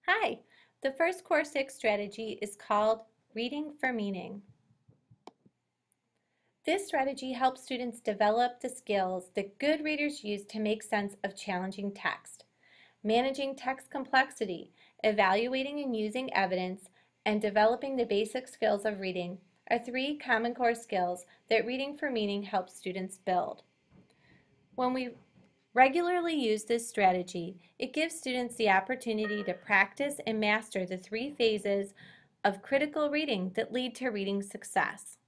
Hi, the first Core 6 strategy is called Reading for Meaning. This strategy helps students develop the skills that good readers use to make sense of challenging text. Managing text complexity, evaluating and using evidence, and developing the basic skills of reading are three common core skills that Reading for Meaning helps students build. When we regularly use this strategy, it gives students the opportunity to practice and master the three phases of critical reading that lead to reading success.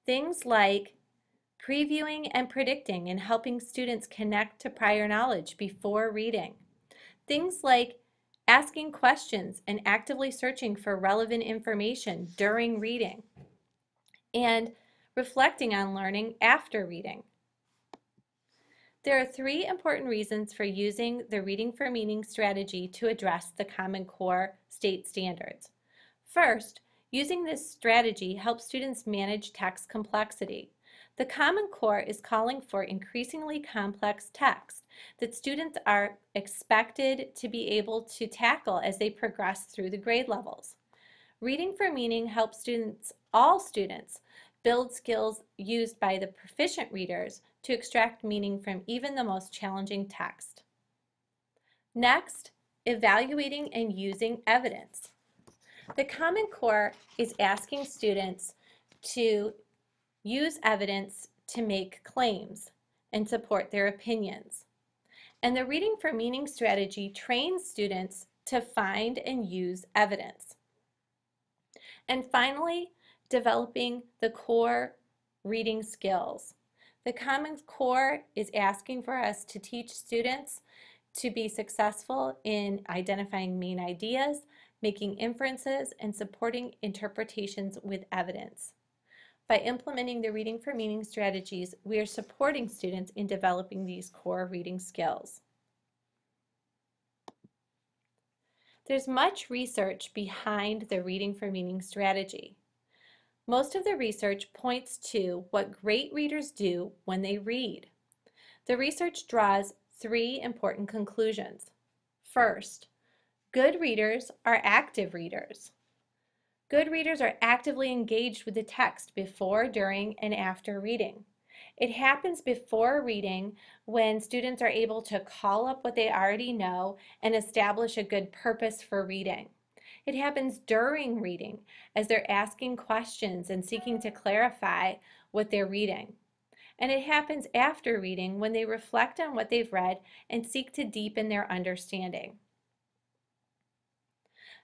Things like previewing and predicting and helping students connect to prior knowledge before reading. Things like asking questions and actively searching for relevant information during reading. And reflecting on learning after reading. There are three important reasons for using the Reading for Meaning strategy to address the Common Core state standards. First, using this strategy helps students manage text complexity. The Common Core is calling for increasingly complex text that students are expected to be able to tackle as they progress through the grade levels. Reading for Meaning helps all students, build skills used by the proficient readers to extract meaning from even the most challenging text. Next, evaluating and using evidence. The Common Core is asking students to use evidence to make claims and support their opinions. And the Reading for Meaning strategy trains students to find and use evidence. And finally, developing the core reading skills. The Common Core is asking for us to teach students to be successful in identifying main ideas, making inferences, and supporting interpretations with evidence. By implementing the Reading for Meaning strategies, we are supporting students in developing these core reading skills. There's much research behind the Reading for Meaning strategy. Most of the research points to what great readers do when they read. The research draws three important conclusions. First, good readers are active readers. Good readers are actively engaged with the text before, during, and after reading. It happens before reading when students are able to call up what they already know and establish a good purpose for reading. It happens during reading as they're asking questions and seeking to clarify what they're reading. And it happens after reading when they reflect on what they've read and seek to deepen their understanding.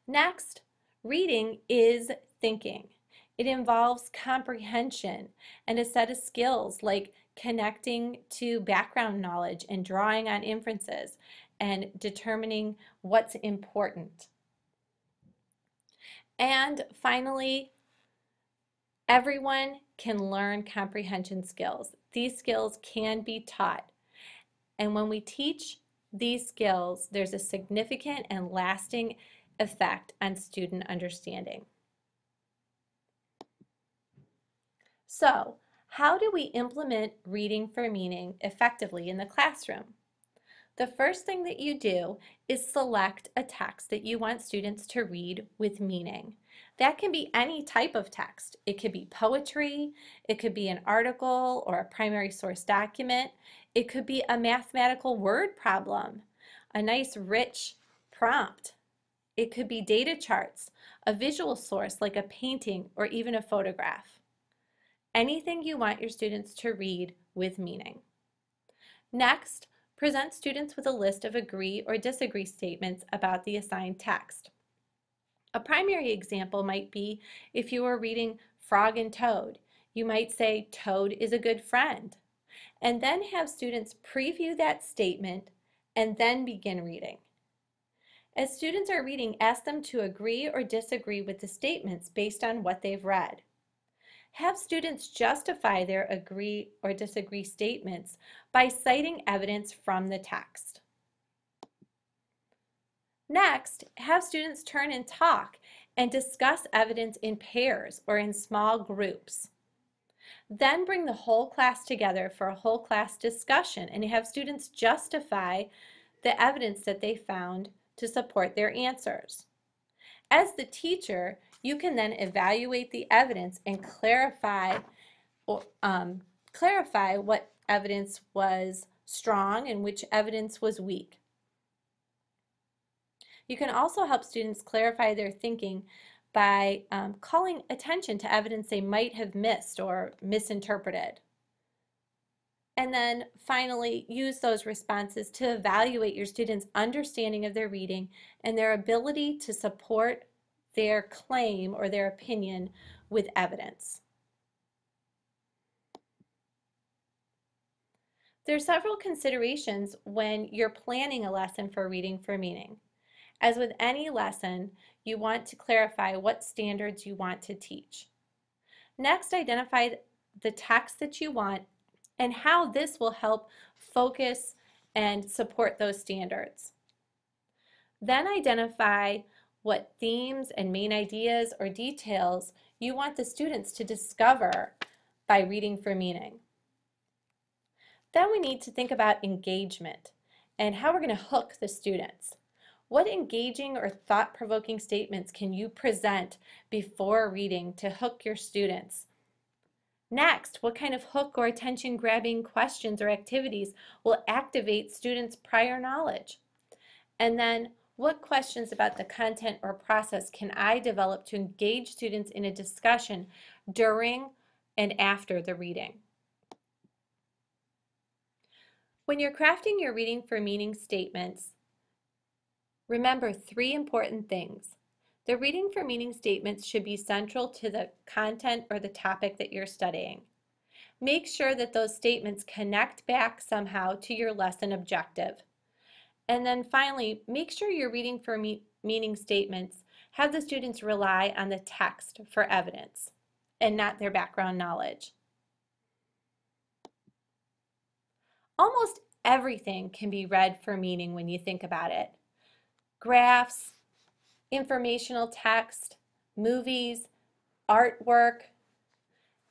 Next, reading is thinking. It involves comprehension and a set of skills like connecting to background knowledge and drawing on inferences and determining what's important. And finally, everyone can learn comprehension skills. These skills can be taught. And when we teach these skills, there's a significant and lasting effect on student understanding. So, how do we implement Reading for Meaning effectively in the classroom? The first thing that you do is select a text that you want students to read with meaning. That can be any type of text. It could be poetry, it could be an article or a primary source document, it could be a mathematical word problem, a nice rich prompt. It could be data charts, a visual source like a painting or even a photograph. Anything you want your students to read with meaning. Next, present students with a list of agree or disagree statements about the assigned text. A primary example might be if you were reading Frog and Toad. You might say, Toad is a good friend, and then have students preview that statement and then begin reading. As students are reading, ask them to agree or disagree with the statements based on what they've read. Have students justify their agree or disagree statements by citing evidence from the text. Next, have students turn and talk and discuss evidence in pairs or in small groups. Then bring the whole class together for a whole class discussion and have students justify the evidence that they found to support their answers. As the teacher, you can then evaluate the evidence and clarify what evidence was strong and which evidence was weak. You can also help students clarify their thinking by calling attention to evidence they might have missed or misinterpreted. And then finally, use those responses to evaluate your students' understanding of their reading and their ability to support their claim or their opinion with evidence. There are several considerations when you're planning a lesson for Reading for Meaning. As with any lesson, you want to clarify what standards you want to teach. Next, identify the text that you want and how this will help focus and support those standards. Then identify what themes and main ideas or details you want the students to discover by Reading for Meaning. Then we need to think about engagement and how we're going to hook the students. What engaging or thought-provoking statements can you present before reading to hook your students? Next, what kind of hook or attention-grabbing questions or activities will activate students' prior knowledge? And then, what questions about the content or process can I develop to engage students in a discussion during and after the reading? When you're crafting your Reading for Meaning statements, remember 3 important things. The Reading for Meaning statements should be central to the content or the topic that you're studying. Make sure that those statements connect back somehow to your lesson objective. And then finally, make sure your Reading for Meaning statements have the students rely on the text for evidence and not their background knowledge. Almost everything can be read for meaning when you think about it. Graphs, informational text, movies, artwork.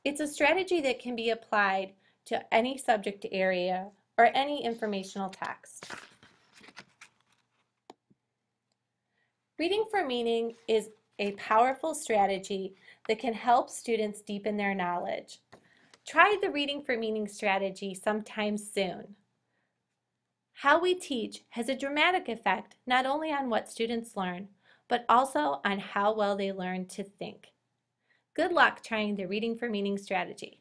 It's a strategy that can be applied to any subject area or any informational text. Reading for Meaning is a powerful strategy that can help students deepen their knowledge. Try the Reading for Meaning strategy sometime soon. How we teach has a dramatic effect not only on what students learn, but also on how well they learn to think. Good luck trying the Reading for Meaning strategy.